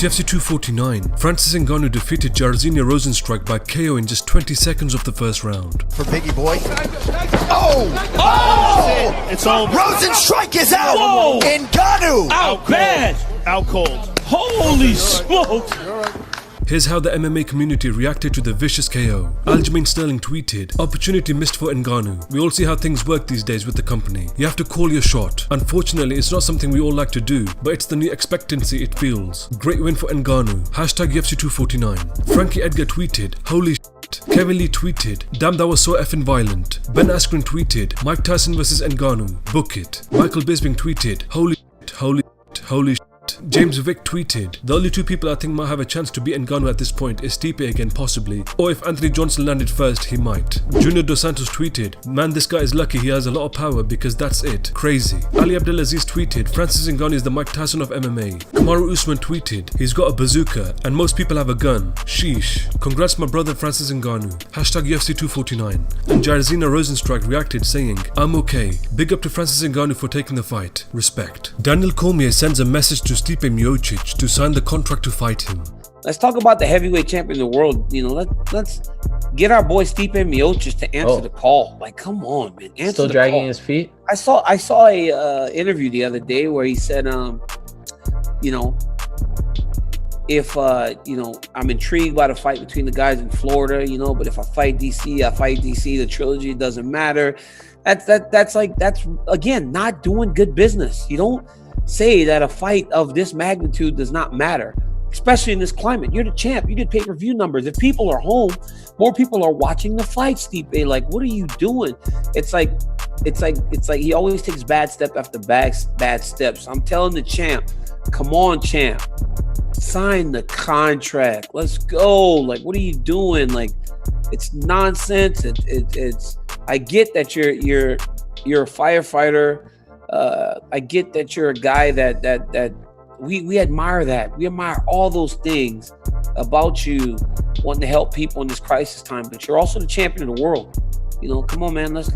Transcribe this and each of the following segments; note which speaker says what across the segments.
Speaker 1: At UFC 249, Francis Ngannou defeated Jairzinho Rozenstruik by KO in just 20 seconds of the first round.
Speaker 2: For Biggie Boy. Oh!
Speaker 3: It's over.
Speaker 2: Rozenstruik is out!
Speaker 3: Whoa!
Speaker 2: Ngannou!
Speaker 3: Out bad! Out cold. Holy smokes!
Speaker 1: Here's how the MMA community reacted to the vicious KO. Aljamain Sterling tweeted, "Opportunity missed for Ngannou. We all see how things work these days with the company. You have to call your shot. Unfortunately, it's not something we all like to do, but it's the new expectancy it feels. Great win for Ngannou. Hashtag UFC 249. Frankie Edgar tweeted, "Holy shit." Kevin Lee tweeted, "Damn, that was so effing violent." Ben Askren tweeted, "Mike Tyson vs Ngannou. Book it." Michael Bisping tweeted, "Holy shit, holy shit, holy shit." James Vick tweeted, "The only two people I think might have a chance to beat Ngannou at this point is Stipe again possibly, or if Anthony Johnson landed first, he might." Junior Dos Santos tweeted, "Man, this guy is lucky he has a lot of power because that's it. Crazy." Ali Abdelaziz tweeted, "Francis Ngannou is the Mike Tyson of MMA." Kamaru Usman tweeted, "He's got a bazooka and most people have a gun. Sheesh. Congrats my brother Francis Ngannou. Hashtag UFC 249. And Jairzinho Rozenstruik reacted saying, "I'm okay. Big up to Francis Ngannou for taking the fight. Respect." Daniel Cormier sends a message to Stipe Miocic to sign the contract to fight him.
Speaker 4: Let's talk about the heavyweight champion of the world. You know, let's get our boy Stipe Miocic to answer the call. Like, come on, man. Answer
Speaker 5: Still
Speaker 4: the
Speaker 5: dragging
Speaker 4: call.
Speaker 5: his feet?
Speaker 4: I saw a interview the other day where he said, you know, if you know, I'm intrigued by the fight between the guys in Florida, you know, but if I fight DC, I fight DC. The trilogy doesn't matter. That's again not doing good business. You don't say that a fight of this magnitude does not matter, especially in this climate. You're the champ. You did pay-per-view numbers. If people are home, more people are watching the fight, Stipe. Like, what are you doing? It's like he always takes bad step after bad steps. I'm telling the champ, come on, champ, sign the contract. Let's go. Like, what are you doing? Like, it's nonsense. It's. I get that you're a firefighter. I get that you're a guy that we admire that. We admire all those things about you wanting to help people in this crisis time, but you're also the champion of the world. You know, come on, man. Let's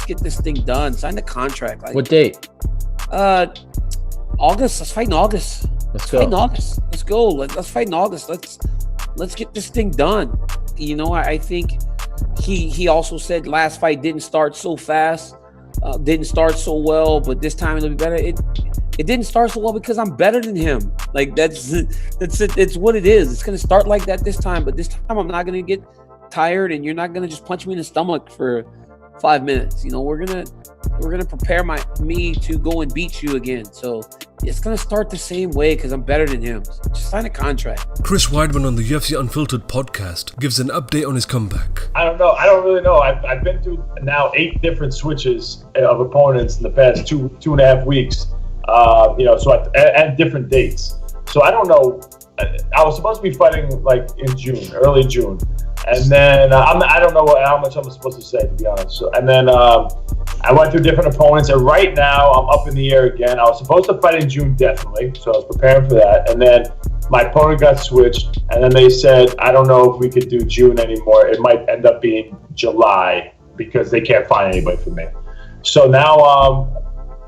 Speaker 4: get this thing done. Sign the contract. Like,
Speaker 5: what date?
Speaker 4: August. Let's fight in August.
Speaker 5: Let's go.
Speaker 4: Fight in August. Let's go. Let's fight in August. Let's get this thing done. You know, I think he also said last fight didn't start so fast. Didn't start so well, but this time it'll be better. It didn't start so well because I'm better than him. Like, that's it. It's what it is. It's gonna start like that this time, but this time I'm not gonna get tired, and you're not gonna just punch me in the stomach for 5 minutes. You know, we're gonna prepare me to go and beat you again. So it's gonna start the same way because I'm better than him. So just sign a contract.
Speaker 1: Chris Weidman on the UFC Unfiltered podcast gives an update on his comeback.
Speaker 6: I don't know. I don't really know. I've been through now 8 different switches of opponents in the past two and a half weeks. You know, so at different dates. So I don't know. I was supposed to be fighting like in June, early June, and then I don't know how much I'm supposed to say, to be honest. So, and then I went through different opponents, and right now I'm up in the air again. I was supposed to fight in June definitely, so I was preparing for that, and then my opponent got switched, and then they said, I don't know if we could do June anymore. It might end up being July because they can't find anybody for me. So now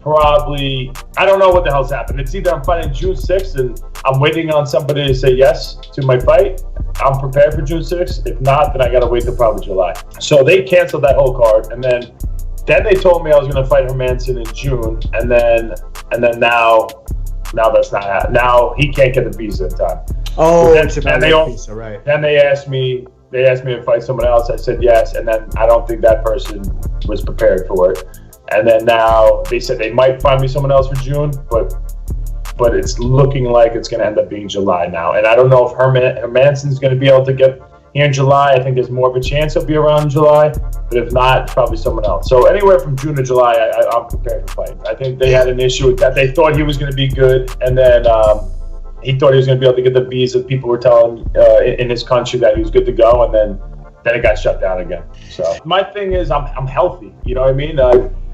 Speaker 6: probably, I don't know what the hell's happened. It's either I'm fighting June 6th and I'm waiting on somebody to say yes to my fight. I'm prepared for June 6th. If not, then I got to wait till probably July. So they canceled that whole card, and then they told me I was going to fight Hermanson in June, and then now that's not happening. Now he can't get the visa in time.
Speaker 7: Oh, it's about the visa, right?
Speaker 6: Then they asked me to fight someone else. I said yes, and then I don't think that person was prepared for it. And then now they said they might find me someone else for June, but it's looking like it's going to end up being July now. And I don't know if Hermanson's going to be able to get here in July. I think there's more of a chance he'll be around July, but if not, it's probably someone else. So anywhere from June to July, I'm prepared for fighting. I think they had an issue with that. They thought he was going to be good, and then he thought he was going to be able to get the visa. People were telling in his country that he was good to go, and then it got shut down again. So my thing is I'm healthy. You know what I mean?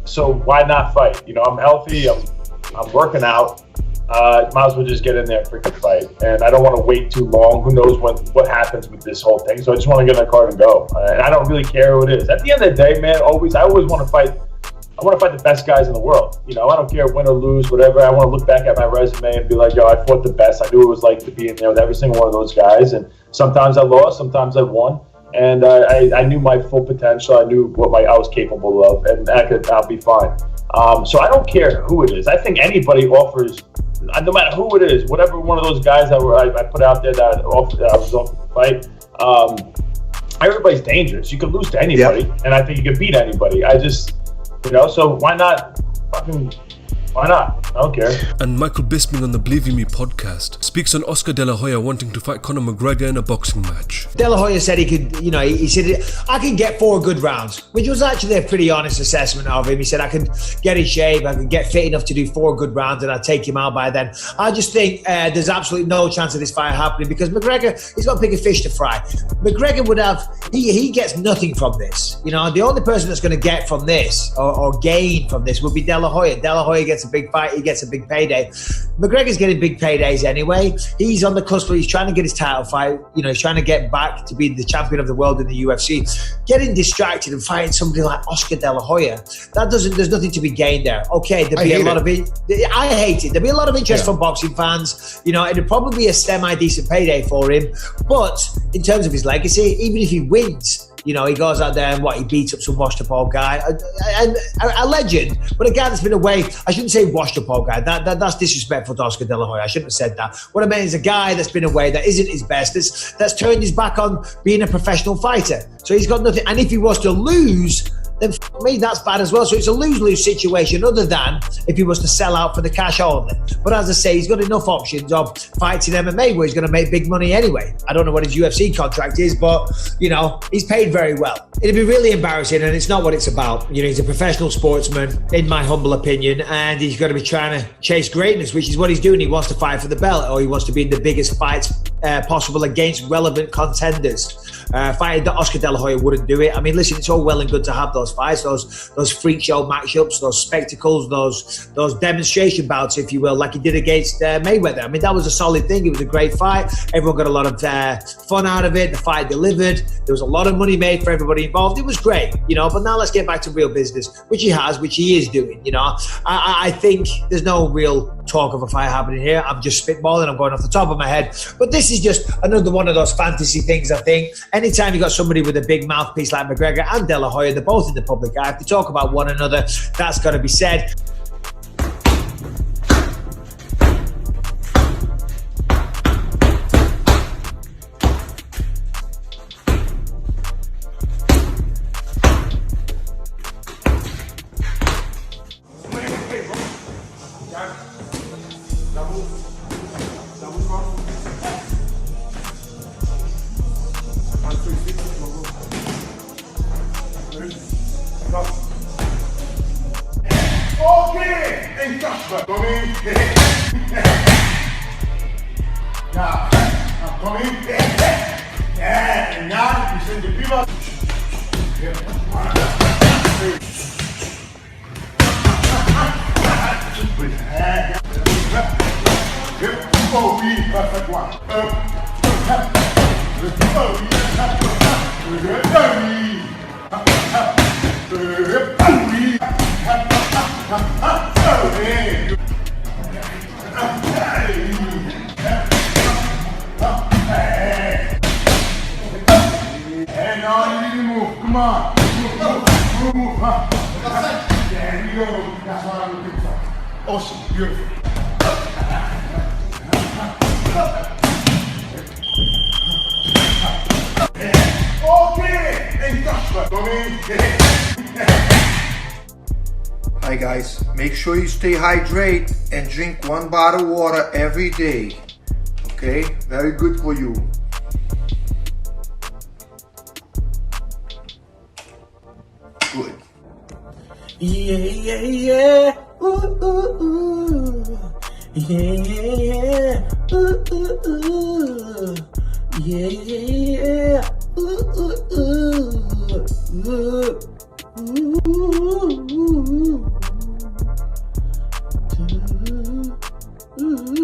Speaker 6: So why not fight? You know, I'm healthy. I'm working out. Might as well just get in there and freaking fight. And I don't want to wait too long. Who knows what happens with this whole thing? So I just want to get in the car and go. And I don't really care who it is. At the end of the day, man, I always want to fight I want to fight the best guys in the world. You know, I don't care win or lose, whatever. I want to look back at my resume and be like, yo, I fought the best. I knew it was like to be in there with every single one of those guys. And sometimes I lost, sometimes I won. And I knew my full potential. I knew what I was capable of, and I'll be fine. So I don't care who it is. I think anybody offers, no matter who it is, whatever one of those guys that I put out there that I was offered to fight. Everybody's dangerous. You can lose to anybody, and I think you can beat anybody. I just, you know, so why not? Why not? I don't care.
Speaker 1: And Michael Bisping on the Believe in Me podcast speaks on Oscar De La Hoya wanting to fight Conor McGregor in a boxing match.
Speaker 7: De La Hoya said he could, you know, he said, I can get 4 good rounds, which was actually a pretty honest assessment of him. He said, I can get in shape, I can get fit enough to do 4 good rounds, and I'd take him out by then. I just think there's absolutely no chance of this fight happening because McGregor, he's got a bigger fish to fry. McGregor would have, he gets nothing from this. You know, the only person that's going to get from this or gain from this would be De La Hoya. De La Hoya gets a big fight, he gets a big payday. McGregor's getting big paydays anyway. He's on the cusp, he's trying to get his title fight. You know, he's trying to get back to be the champion of the world in the UFC. Getting distracted and fighting somebody like Oscar De La Hoya, there's nothing to be gained there. Okay, there'll be a lot of it. I hate it. There'll be a lot of interest from boxing fans. You know, it'll probably be a semi-decent payday for him. But in terms of his legacy, even if he wins, you know, he goes out there and he beats up some washed up old guy, a legend, but a guy that's been away. I shouldn't say washed up old guy. That's disrespectful to Oscar De La Hoya. I shouldn't have said that. What I meant is a guy that's been away, that isn't his best, that's turned his back on being a professional fighter. So he's got nothing. And if he was to lose, then for me, that's bad as well. So it's a lose-lose situation other than if he was to sell out for the cash only. But as I say, he's got enough options of fighting MMA where he's going to make big money anyway. I don't know what his UFC contract is, but, you know, he's paid very well. It'd be really embarrassing, and it's not what it's about. You know, he's a professional sportsman, in my humble opinion, and he's got to be trying to chase greatness, which is what he's doing. He wants to fight for the belt, or he wants to be in the biggest fights possible against relevant contenders. Fighting that Oscar De La Hoya wouldn't do it. I mean, listen, it's all well and good to have those fights, those freak show matchups, those spectacles, those demonstration bouts, if you will, like he did against Mayweather. I mean, that was a solid thing. It was a great fight. Everyone got a lot of fun out of it. The fight delivered. There was a lot of money made for everybody involved. It was great, you know. But now let's get back to real business, which he is doing. You know, I think there's no real talk of a fight happening here. I'm just spitballing. I'm going off the top of my head. But this is just another one of those fantasy things, I think. Anytime you got somebody with a big mouthpiece like McGregor and De La Hoya, they're both in the public eye. If they talk about one another, that's got to be said.
Speaker 5: Awesome, beautiful. Hi guys, make sure you stay hydrated and drink 1 bottle of water every day. Okay, very good for you. Good.
Speaker 8: Yeah. Ooh. Yeah. Ooh. Yeah. Ooh.